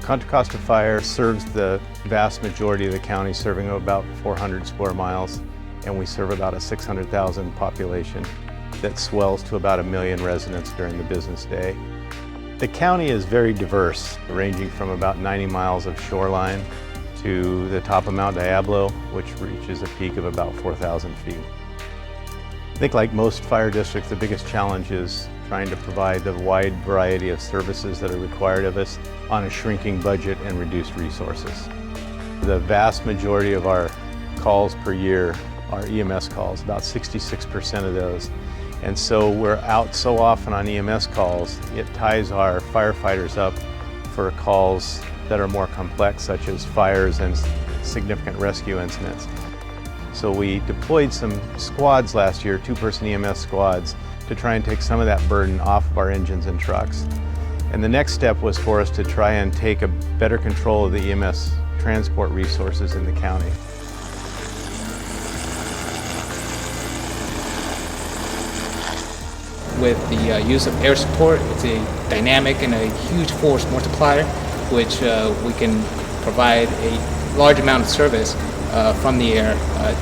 Contra Costa Fire serves the vast majority of the county, serving about 400 square miles, and we serve about a 600,000 population that swells to about 1 million residents during the business day. The county is very diverse, ranging from about 90 miles of shoreline to the top of Mount Diablo, which reaches a peak of about 4,000 feet. I think like most fire districts, the biggest challenge is trying to provide the wide variety of services that are required of us on a shrinking budget and reduced resources. The vast majority of our calls per year are EMS calls, about 66% of those. And so we're out so often on EMS calls, it ties our firefighters up for calls that are more complex, such as fires and significant rescue incidents. So we deployed some squads last year, 2-person EMS squads, to try and take some of that burden off of our engines and trucks. And the next step was for us to try and take a better control of the EMS transport resources in the county. With the use of air support, it's a dynamic and a huge force multiplier, which we can provide a large amount of service from the air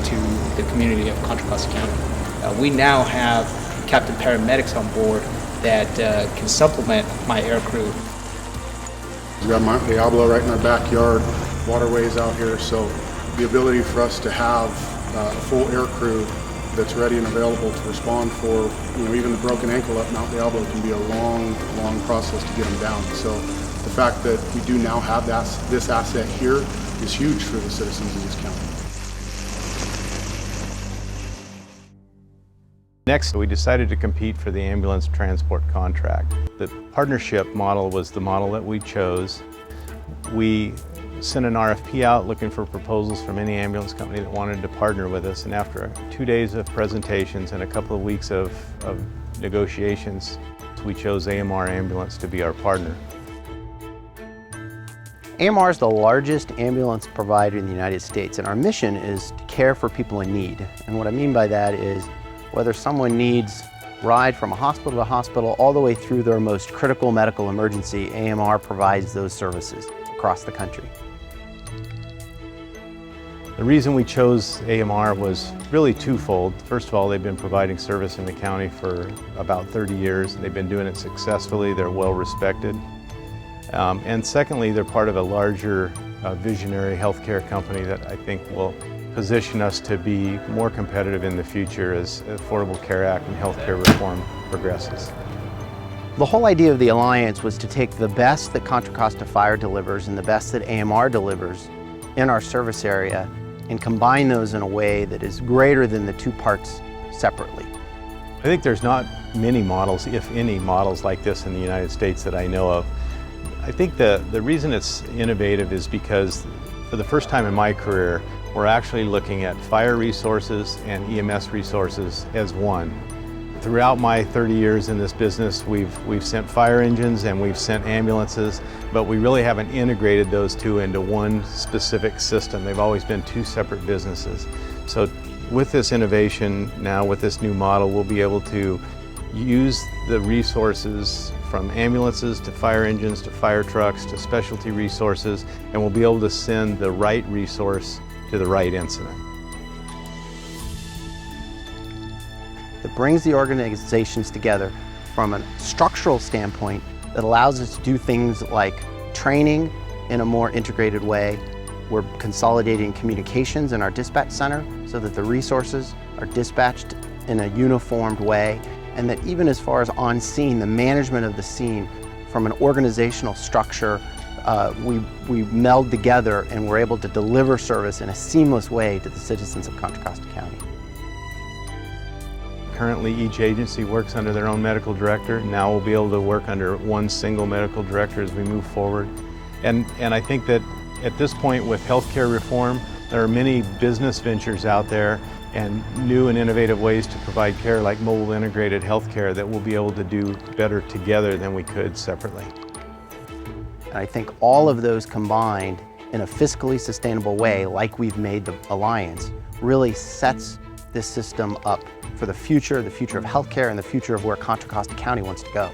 to the community of Contra Costa County. We now have captain paramedics on board that can supplement my air crew. We got Mount Diablo right in our backyard, waterways out here, so the ability for us to have a full air crew that's ready and available to respond for, even the broken ankle at Mount Diablo can be a long process to get them down. So the fact that we do now have this asset here is huge for the citizens of this county. Next, we decided to compete for the ambulance transport contract. The partnership model was the model that we chose. We sent an RFP out looking for proposals from any ambulance company that wanted to partner with us, and after 2 days of presentations and a couple of weeks of negotiations, we chose AMR Ambulance to be our partner. AMR is the largest ambulance provider in the United States, and our mission is to care for people in need. And what I mean by that is whether someone needs ride from a hospital to hospital all the way through their most critical medical emergency, AMR provides those services across the country. The reason we chose AMR was really twofold. First of all, they've been providing service in the county for about 30 years. They've been doing it successfully. They're well respected. And secondly, they're part of a larger visionary healthcare company that I think will position us to be more competitive in the future as Affordable Care Act and healthcare reform progresses. The whole idea of the alliance was to take the best that Contra Costa Fire delivers and the best that AMR delivers in our service area and combine those in a way that is greater than the two parts separately. I think there's not many models, if any, models like this in the United States that I know of. I think the reason it's innovative is because for the first time in my career, we're actually looking at fire resources and EMS resources as one. Throughout my 30 years in this business, we've sent fire engines and we've sent ambulances, but we really haven't integrated those two into one specific system. They've always been two separate businesses. So with this innovation now, with this new model, we'll be able to use the resources from ambulances to fire engines to fire trucks to specialty resources, and we'll be able to send the right resource to the right incident. That brings the organizations together from a structural standpoint that allows us to do things like training in a more integrated way. We're consolidating communications in our dispatch center so that the resources are dispatched in a uniformed way, and that even as far as on scene, the management of the scene from an organizational structure, we meld together and we're able to deliver service in a seamless way to the citizens of Contra Costa County. Currently, each agency works under their own medical director. Now we'll be able to work under one single medical director as we move forward. And I think that at this point with healthcare reform, there are many business ventures out there and new and innovative ways to provide care like mobile integrated healthcare that we'll be able to do better together than we could separately. And I think all of those combined in a fiscally sustainable way, like we've made the alliance, really sets this system up for the future of healthcare and the future of where Contra Costa County wants to go.